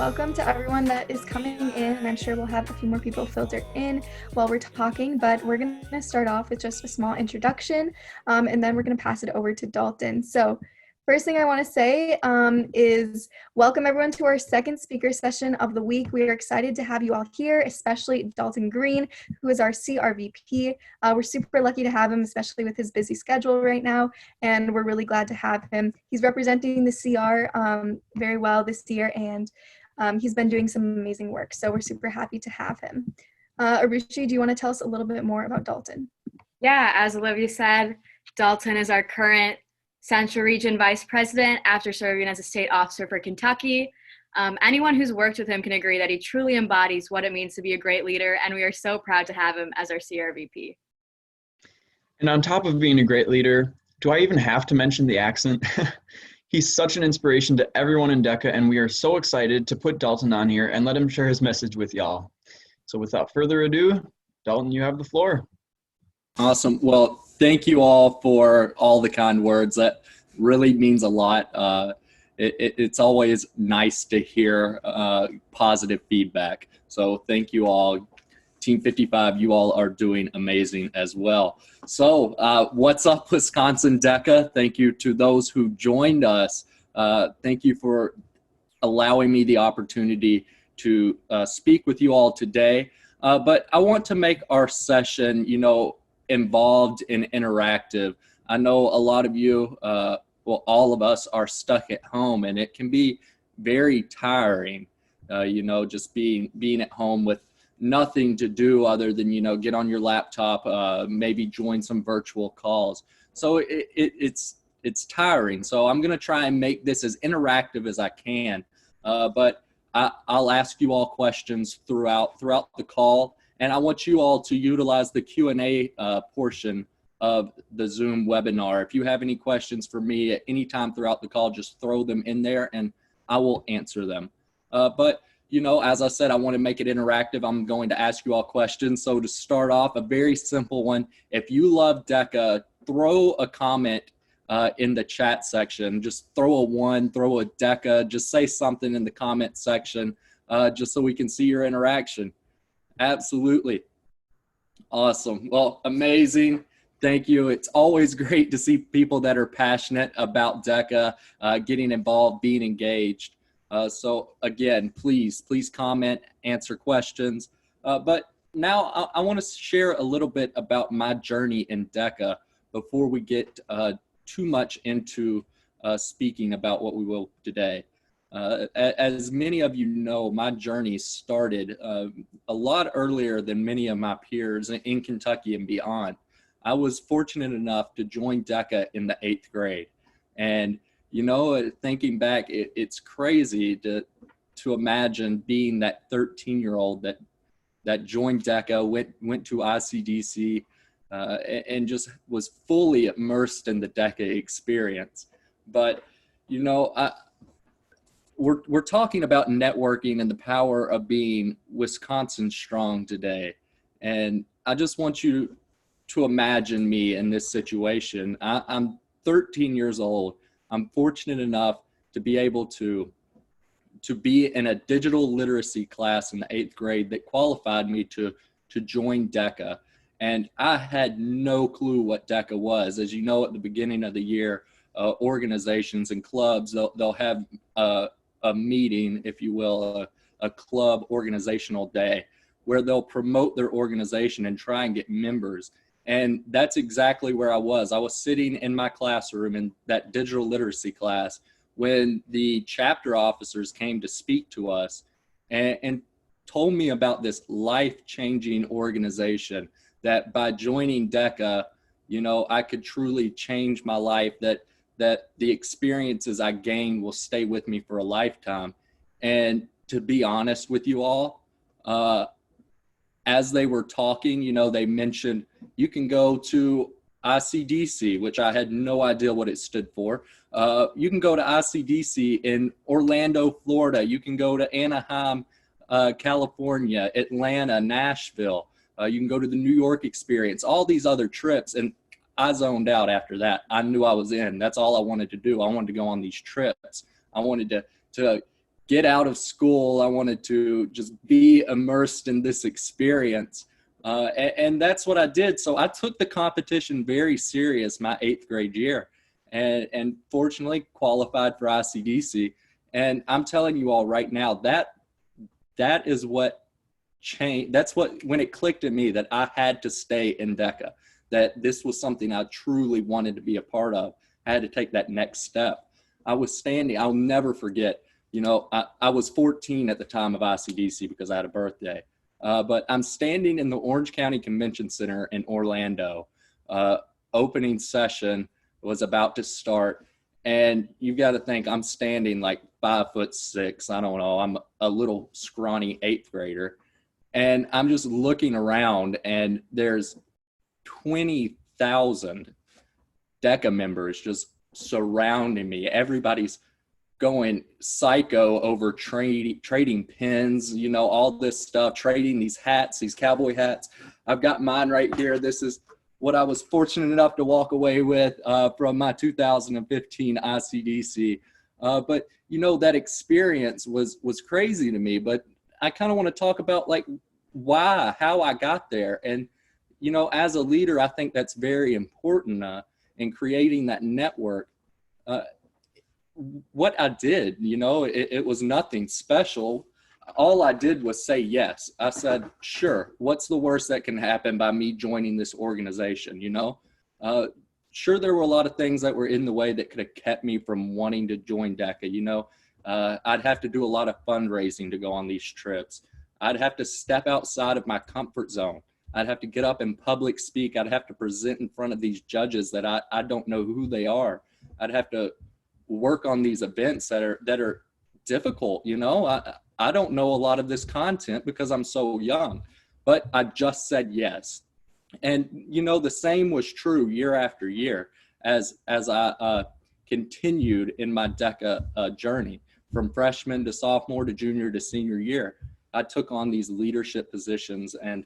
welcome to everyone that is coming in, and I'm sure we'll have a few more people filter in while we're talking, but we're going to start off with just a small introduction, and then we're going to pass it over to Dalton. So first thing I want to say is welcome everyone to our second speaker session of the week. We are excited to have you all here, especially Dalton Green, who is our CRVP. We're super lucky to have him, especially with his busy schedule right now, and we're really glad to have him. He's representing the CR very well this year, and he's been doing some amazing work, so we're super happy to have him. Arushi, do you want to tell us a little bit more about Dalton? Yeah, as Olivia said, Dalton is our current Central Region Vice President after serving as a state officer for Kentucky. Anyone who's worked with him can agree that he truly embodies what it means to be a great leader, and we are so proud to have him as our CRVP. And on top of being a great leader, do I even have to mention the accent? He's such an inspiration to everyone in DECA, and we are so excited to put Dalton on here and let him share his message with y'all. So without further ado, Dalton, you have the floor. Awesome. Well, thank you all for all the kind words. That really means a lot. It's always nice to hear positive feedback. So thank you all. Team 55, you all are doing amazing as well. So what's up, Wisconsin DECA? Thank you to those who joined us. Thank you for allowing me the opportunity to speak with you all today. But I want to make our session, involved and interactive. I know a lot of you, well, all of us are stuck at home, and it can be very tiring, just being at home with nothing to do other than, get on your laptop, maybe join some virtual calls. So it's tiring. So I'm going to try and make this as interactive as I can. But I'll ask you all questions throughout the call. And I want you all to utilize the Q&A portion of the Zoom webinar. If you have any questions for me at any time throughout the call, just throw them in there and I will answer them. But, as I said, I want to make it interactive. I'm going to ask you all questions. So to start off, a very simple one. If you love DECA, throw a comment in the chat section. Just throw a 1, throw a DECA, just say something in the comment section just so we can see your interaction. Absolutely. Awesome. Well, amazing. Thank you. It's always great to see people that are passionate about DECA, getting involved, being engaged. So again, please comment, answer questions. But now I want to share a little bit about my journey in DECA before we get too much into speaking about what we will today. As many of you know, my journey started a lot earlier than many of my peers in Kentucky and beyond. I was fortunate enough to join DECA in the 8th grade. And, thinking back, it's crazy to imagine being that 13-year-old that joined DECA, went to ICDC, and just was fully immersed in the DECA experience. But, we're talking about networking and the power of being Wisconsin strong today. And I just want you to imagine me in this situation. I'm 13 years old. I'm fortunate enough to be able to be in a digital literacy class in the 8th grade that qualified me to join DECA. And I had no clue what DECA was. As you know, at the beginning of the year, organizations and clubs, they'll have a meeting, if you will, a club organizational day where they'll promote their organization and try and get members. And that's exactly where I was. I was sitting in my classroom in that digital literacy class when the chapter officers came to speak to us and told me about this life-changing organization that by joining DECA, I could truly change my life, that the experiences I gain will stay with me for a lifetime. And to be honest with you all, as they were talking, they mentioned you can go to ICDC, which I had no idea what it stood for. You can go to ICDC in Orlando, Florida. You can go to Anaheim, California, Atlanta, Nashville. You can go to the New York experience, all these other trips. And I zoned out after that. I knew I was in. That's all I wanted to do. I wanted to go on these trips. I wanted to get out of school. I wanted to just be immersed in this experience. And that's what I did. So I took the competition very serious my 8th grade year, and fortunately qualified for ICDC. And I'm telling you all right now, that is what changed. That's what, when it clicked in me that I had to stay in DECA, that this was something I truly wanted to be a part of. I had to take that next step. I was standing, I'll never forget, you know, I was 14 at the time of ICDC because I had a birthday. But I'm standing in the Orange County Convention Center in Orlando. Opening session was about to start. And you've got to think, I'm standing like 5'6". I don't know. I'm a little scrawny 8th grader. And I'm just looking around, and there's 20,000 DECA members just surrounding me. Everybody's going psycho over trading pins, you know, all this stuff, trading these hats, these cowboy hats. I've got mine right here. This is what I was fortunate enough to walk away with from my 2015 ICDC. But, you know, that experience was crazy to me. But I kind of want to talk about like how I got there. And, you know, as a leader, I think that's very important in creating that network. What I did, you know, it was nothing special. All I did was say yes. I said, sure, what's the worst that can happen by me joining this organization, you know? Sure, there were a lot of things that were in the way that could have kept me from wanting to join DECA, you know? I'd have to do a lot of fundraising to go on these trips. I'd have to step outside of my comfort zone. I'd have to get up and public speak. I'd have to present in front of these judges that I don't know who they are. I'd have to work on these events that are difficult, you know. I don't know a lot of this content because I'm so young, but I just said yes. And you know, the same was true year after year as I continued in my DECA journey from freshman to sophomore to junior to senior year. I took on these leadership positions, and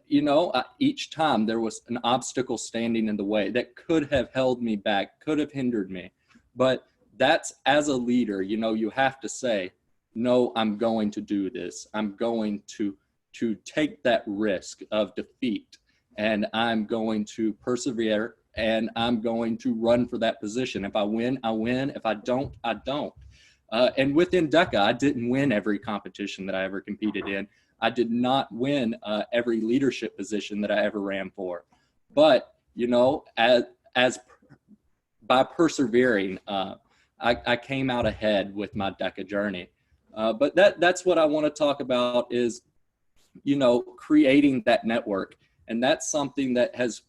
you know, each time there was an obstacle standing in the way that could have held me back, could have hindered me. But that's, as a leader, you know, you have to say, no, I'm going to do this. I'm going to take that risk of defeat, and I'm going to persevere, and I'm going to run for that position. If I win, I win. If I don't, I don't. And within DECA, I didn't win every competition that I ever competed in. I did not win every leadership position that I ever ran for. But, you know, by persevering, I came out ahead with my DECA journey. But that's what I want to talk about is, you know, creating that network. And that's something that has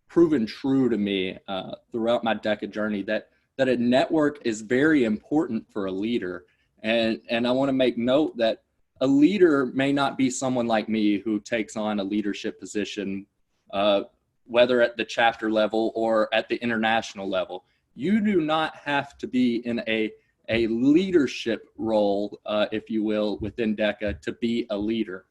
proven true to me throughout my DECA journey, that a network is very important for a leader. And I want to make note that a leader may not be someone like me who takes on a leadership position, whether at the chapter level or at the international level. You do not have to be in a leadership role, if you will, within DECA to be a leader.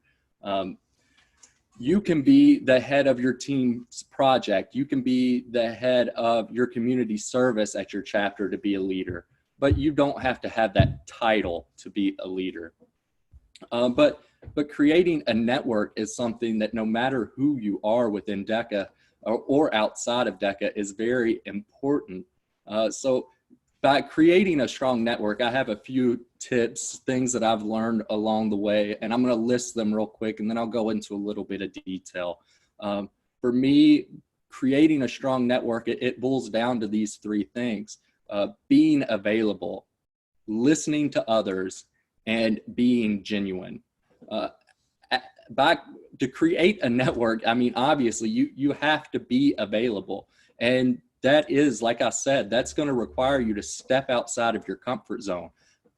You can be the head of your team's project. You can be the head of your community service at your chapter to be a leader, but you don't have to have that title to be a leader. But creating a network is something that no matter who you are within DECA or outside of DECA is very important. So by creating a strong network, I have a few tips, things that I've learned along the way, and I'm going to list them real quick, and then I'll go into a little bit of detail. For me, creating a strong network, it boils down to these three things: being available, listening to others, and being genuine. To create a network, I mean, obviously, you have to be available. And that is, like I said, that's going to require you to step outside of your comfort zone.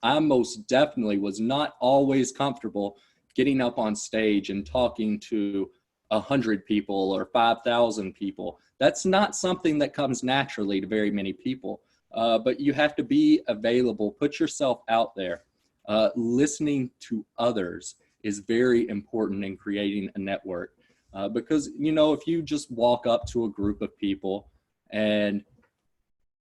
I most definitely was not always comfortable getting up on stage and talking to 100 people or 5,000 people. That's not something that comes naturally to very many people, but you have to be available, put yourself out there. Listening to others is very important in creating a network, because, you know, if you just walk up to a group of people and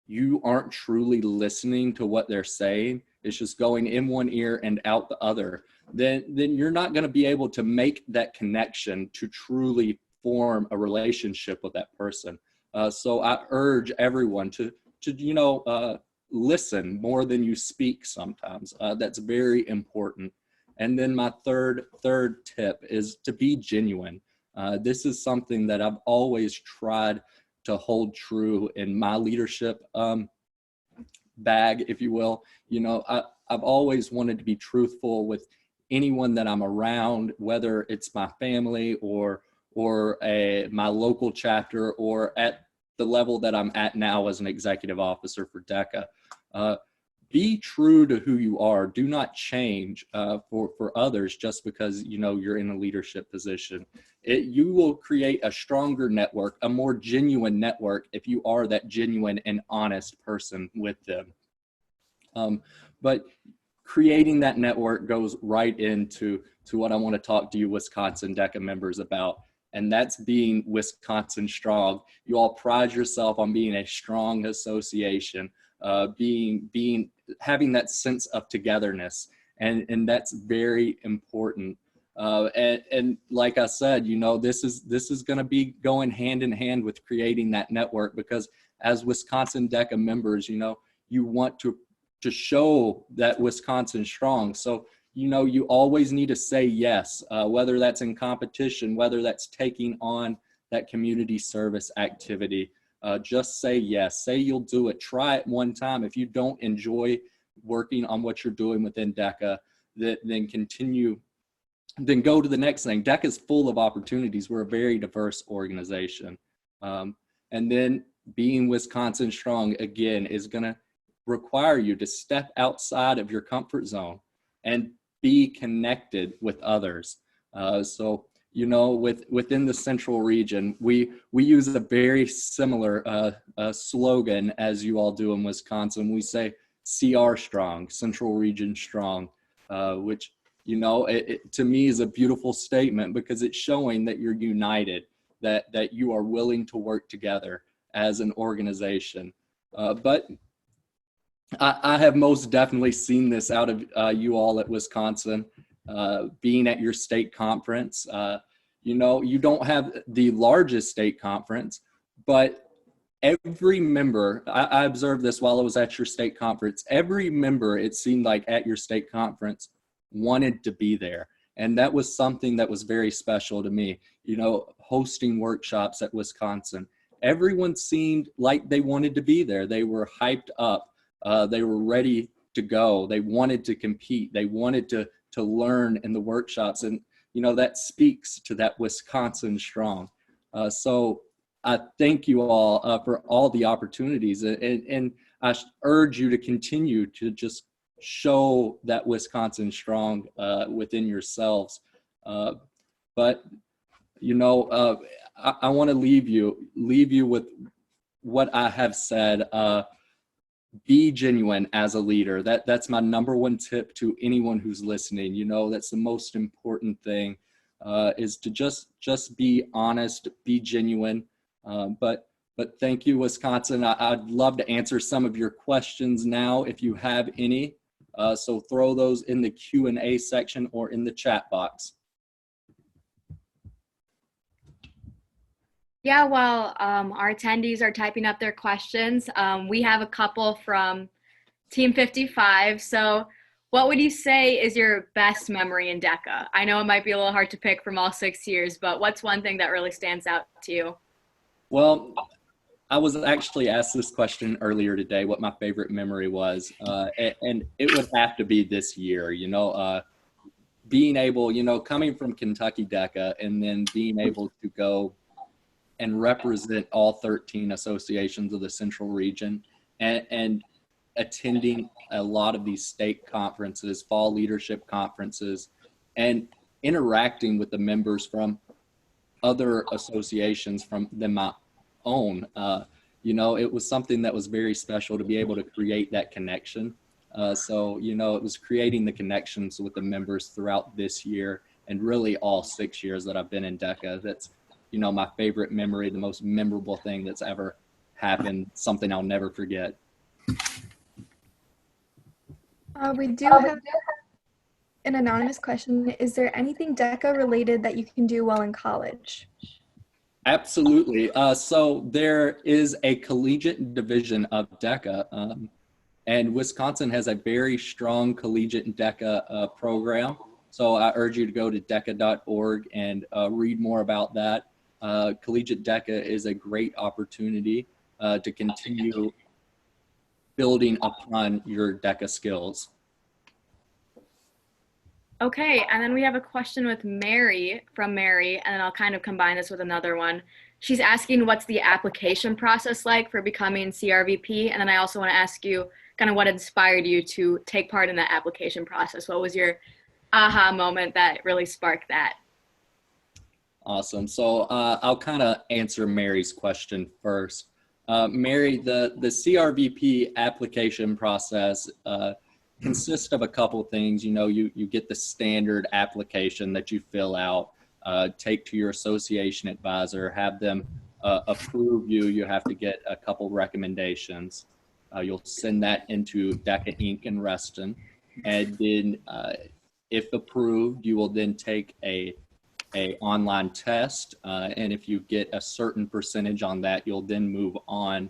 you aren't truly listening to what they're saying, it's just going in one ear and out the other, then you're not going to be able to make that connection to truly form a relationship with that person. So I urge everyone to listen more than you speak sometimes. That's very important. And then my third tip is to be genuine. This is something that I've always tried to hold true in my leadership bag, if you will. I've always wanted to be truthful with anyone that I'm around, whether it's my family or my local chapter, or at the level that I'm at now as an executive officer for DECA. Be true to who you are. Do not change for others just because you're in a leadership position. You will create a stronger network, a more genuine network, if you are that genuine and honest person with them. But creating that network goes right into what I want to talk to you Wisconsin DECA members about, and that's being Wisconsin strong. You all pride yourself on being a strong association, having that sense of togetherness, and that's very important. And like I said, this is going to be going hand in hand with creating that network, because as Wisconsin DECA members, you want to show that Wisconsin strong. So you always need to say yes, whether that's in competition, whether that's taking on that community service activity. Just say yes. Say you'll do it. Try it one time. If you don't enjoy working on what you're doing within DECA, then continue. Then go to the next thing. DECA is full of opportunities. We're a very diverse organization. And then being Wisconsin strong, again, is going to require you to step outside of your comfort zone and be connected with others. So within the Central region, we use a very similar slogan as you all do in Wisconsin. We say CR strong, Central Region strong, which it to me is a beautiful statement, because it's showing that you're united, that you are willing to work together as an organization. But I have most definitely seen this out of you all at Wisconsin, being at your state conference. You don't have the largest state conference, but every member, I observed this while I was at your state conference, every member, it seemed like at your state conference, wanted to be there. And that was something that was very special to me, hosting workshops at Wisconsin. Everyone seemed like they wanted to be there. They were hyped up. They were ready to go. They wanted to compete. They wanted to learn in the workshops. And, that speaks to that Wisconsin strong. So I thank you all for all the opportunities. And I urge you to continue to just show that Wisconsin strong within yourselves. But, I want to leave you with what I have said. Be genuine as a leader. That's my number one tip to anyone who's listening. That's the most important thing, is to just be honest, be genuine. But thank you, Wisconsin. I'd love to answer some of your questions now if you have any. So throw those in the Q&A section or in the chat box. Yeah, while our attendees are typing up their questions, we have a couple from Team 55. So what would you say is your best memory in DECA? I know it might be a little hard to pick from all 6 years, but what's one thing that really stands out to you? Well, I was actually asked this question earlier today, what my favorite memory was, and it would have to be this year, being able, coming from Kentucky DECA and then being able to go and represent all 13 associations of the Central region, and attending a lot of these state conferences, fall leadership conferences, and interacting with the members from other associations than my own. It was something that was very special to be able to create that connection. So it was creating the connections with the members throughout this year, and really all 6 years that I've been in DECA. That's my favorite memory, the most memorable thing that's ever happened, something I'll never forget. We do have an anonymous question. Is there anything DECA related that you can do while in college? Absolutely. So there is a collegiate division of DECA, and Wisconsin has a very strong collegiate DECA program. So I urge you to go to DECA.org and read more about that. Collegiate DECA is a great opportunity to continue building upon your DECA skills. Okay, and then we have a question with Mary from Mary, and then I'll kind of combine this with another one. She's asking what's the application process like for becoming CRVP, and then I also want to ask you kind of what inspired you to take part in that application process. What was your aha moment that really sparked that? Awesome. So I'll kind of answer Mary's question first. Mary, the CRVP application process consists of a couple things. You know, you get the standard application that you fill out, take to your association advisor, have them approve you. You have to get a couple recommendations. You'll send that into DECA Inc. in Reston, and then if approved, you will then take a online test, and if you get a certain percentage on that, you'll then move on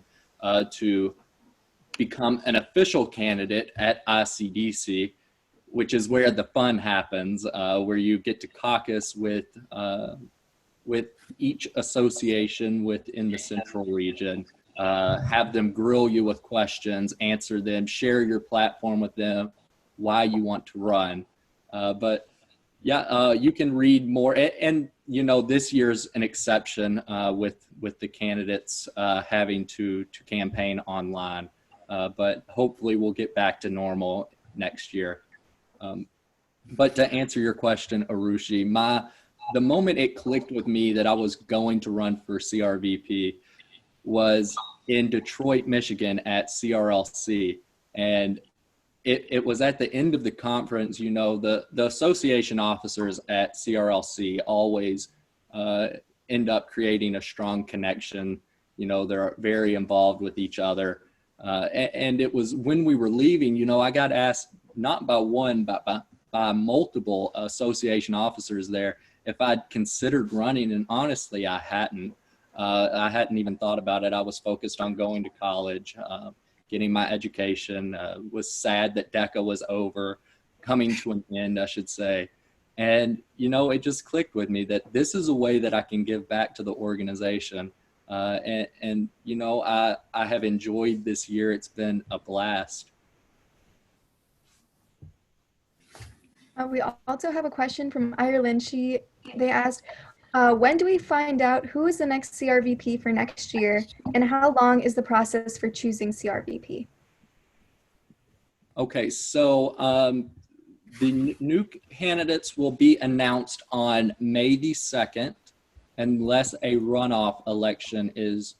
to become an official candidate at ICDC, which is where the fun happens, where you get to caucus with each association within the central region, have them grill you with questions, answer them, share your platform with them, why you want to run. But yeah, you can read more, and you know, this year's an exception with the candidates having to campaign online. But hopefully we'll get back to normal next year. But to answer your question, Arushi, the moment it clicked with me that I was going to run for CRVP was in Detroit, Michigan at CRLC. And it was at the end of the conference. You know, the association officers at CRLC always end up creating a strong connection. You know, they're very involved with each other. And it was when we were leaving, you know, I got asked not by one, but by multiple association officers there if I'd considered running. And honestly, I hadn't even thought about it. I was focused on going to college, getting my education, was sad that DECA was over, coming to an end, I should say. And, you know, it just clicked with me that this is a way that I can give back to the organization. And you know, I have enjoyed this year. It's been a blast. We also have a question from Ireland. They asked, when do we find out who is the next CRVP for next year, and how long is the process for choosing CRVP? Okay, so the new candidates will be announced on May the 2nd, unless a runoff election is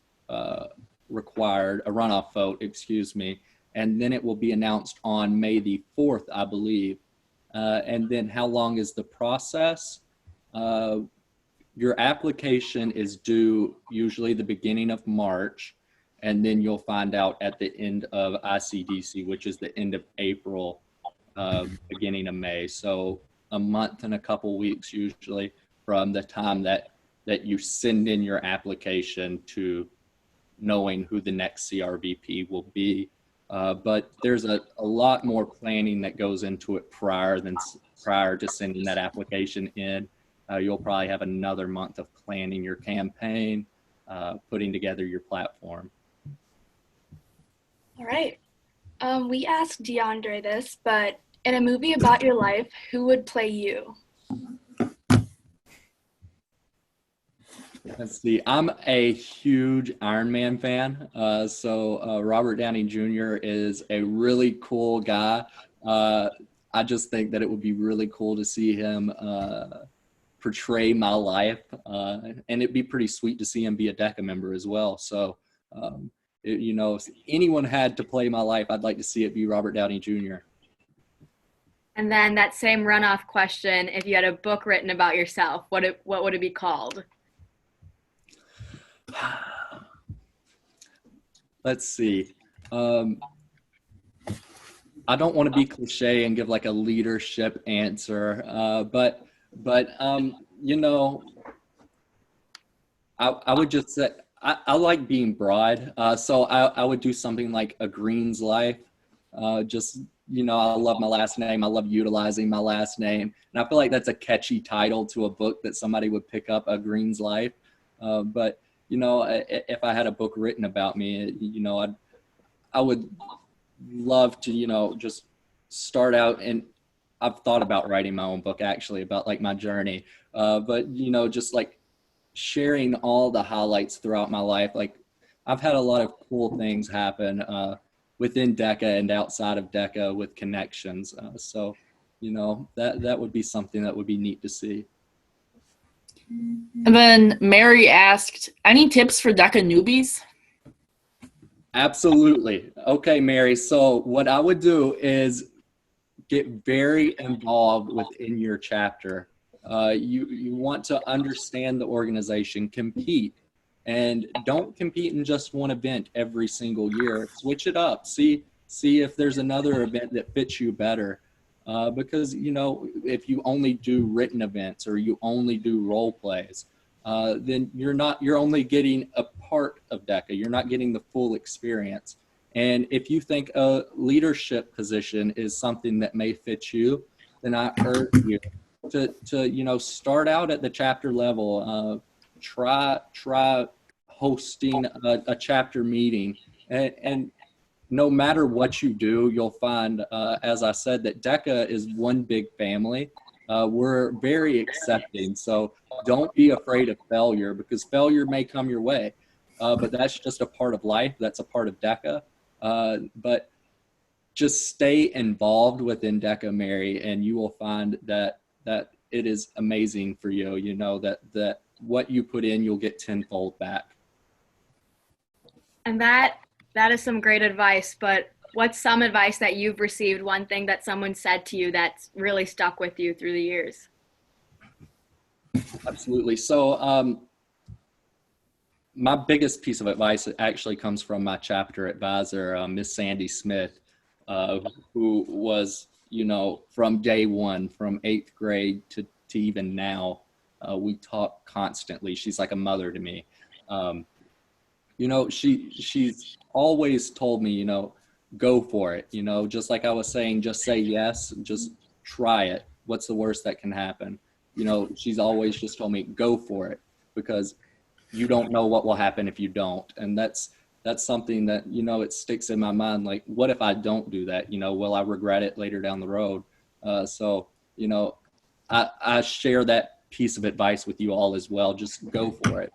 required, a runoff vote, excuse me, and then it will be announced on May the 4th, I believe. And then how long is the process? Your application is due usually the beginning of March, and then you'll find out at the end of ICDC, which is the end of April, beginning of May. So a month and a couple weeks usually from the time that you send in your application to knowing who the next CRVP will be. But there's a lot more planning that goes into it prior to sending that application in. You'll probably have another month of planning your campaign, putting together your platform. All right. We asked DeAndre this, but in a movie about your life, who would play you? Let's see. I'm a huge Iron Man fan. So Robert Downey Jr. is a really cool guy. I just think that it would be really cool to see him portray my life. And it'd be pretty sweet to see him be a DECA member as well. So, you know, if anyone had to play my life, I'd like to see it be Robert Downey Jr. And then that same runoff question, if you had a book written about yourself, what would it be called? Let's see. I I don't want to be cliche and give like a leadership answer, but you know, I would just say I like being broad. So I would do something like A Green's Life. Just, you know, I love my last name. I love utilizing my last name. And I feel like that's a catchy title to a book that somebody would pick up, A Green's Life. But, you know, if I had a book written about me, you know, I would love to, you know, just start out, and I've thought about writing my own book actually about like my journey. But, you know, just like sharing all the highlights throughout my life. Like I've had a lot of cool things happen within DECA and outside of DECA with connections. So, you know, that would be something that would be neat to see. And then Mary asked, any tips for DECA newbies? Absolutely. Okay, Mary. So what I would do is get very involved within your chapter. You want to understand the organization, compete, and don't compete in just one event every single year. Switch it up. See if there's another event that fits you better. Because, you know, if you only do written events or you only do role plays, then you're only getting a part of DECA. You're not getting the full experience. And if you think a leadership position is something that may fit you, then I urge you to you know, start out at the chapter level. Try hosting a chapter meeting, and no matter what you do, you'll find, as I said, that DECA is one big family. We're very accepting, so don't be afraid of failure, because failure may come your way, but that's just a part of life. That's a part of DECA. But just stay involved within DECA, Mary, and you will find that it is amazing for you. You know, that what you put in, you'll get tenfold back. And that is some great advice, but what's some advice that you've received, one thing that someone said to you that's really stuck with you through the years? Absolutely. So my biggest piece of advice actually comes from my chapter advisor, Miss Sandy Smith, who was, you know, from day one, from 8th grade to even now, we talk constantly. She's like a mother to me. You know, she's always told me, you know, go for it. You know, just like I was saying, just say yes, just try it. What's the worst that can happen? You know, she's always just told me, go for it, because you don't know what will happen if you don't. And that's something that, you know, it sticks in my mind. Like, what if I don't do that? You know, will I regret it later down the road? So, you know, I share that piece of advice with you all as well. Just go for it.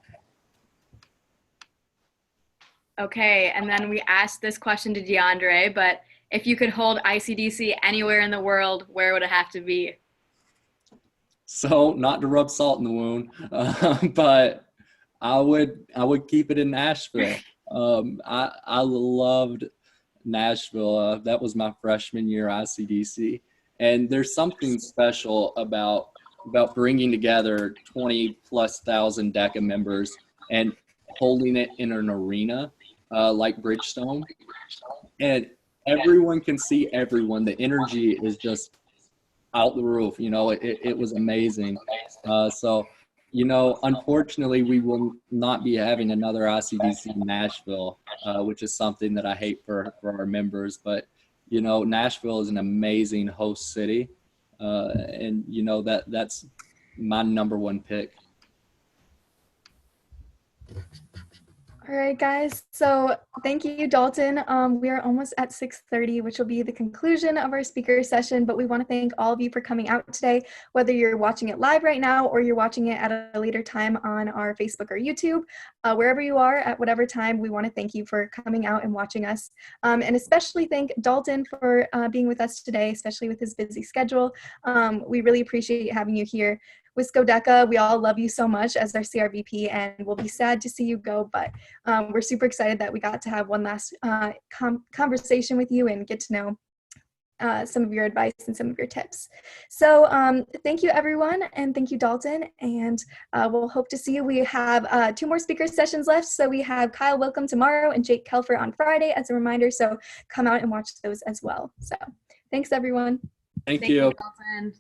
Okay, and then we asked this question to DeAndre, but if you could hold ICDC anywhere in the world, where would it have to be? So, not to rub salt in the wound, but I would keep it in Nashville. I loved Nashville. That was my freshman year ICDC, and there's something special about bringing together 20,000+ DECA members and holding it in an arena like Bridgestone, and everyone can see everyone. The energy is just out the roof. You know, it was amazing. So, you know, unfortunately, we will not be having another ICDC in Nashville, which is something that I hate for our members. But, you know, Nashville is an amazing host city, and you know that's my #1 pick. All right, guys. So thank you, Dalton. We are almost at 6:30, which will be the conclusion of our speaker session. But we want to thank all of you for coming out today, whether you're watching it live right now or you're watching it at a later time on our Facebook or YouTube. Wherever you are at whatever time, we want to thank you for coming out and watching us. And especially thank Dalton for being with us today, especially with his busy schedule. We really appreciate having you here. Wisco DECA, we all love you so much as our CRVP, and we'll be sad to see you go, but we're super excited that we got to have one last conversation with you and get to know some of your advice and some of your tips. So thank you, everyone, and thank you, Dalton, and we'll hope to see you. We have 2 more speaker sessions left, so we have Kyle Welcome tomorrow and Jake Kelfer on Friday as a reminder, so come out and watch those as well. So Thanks, everyone. Thank you. Dalton.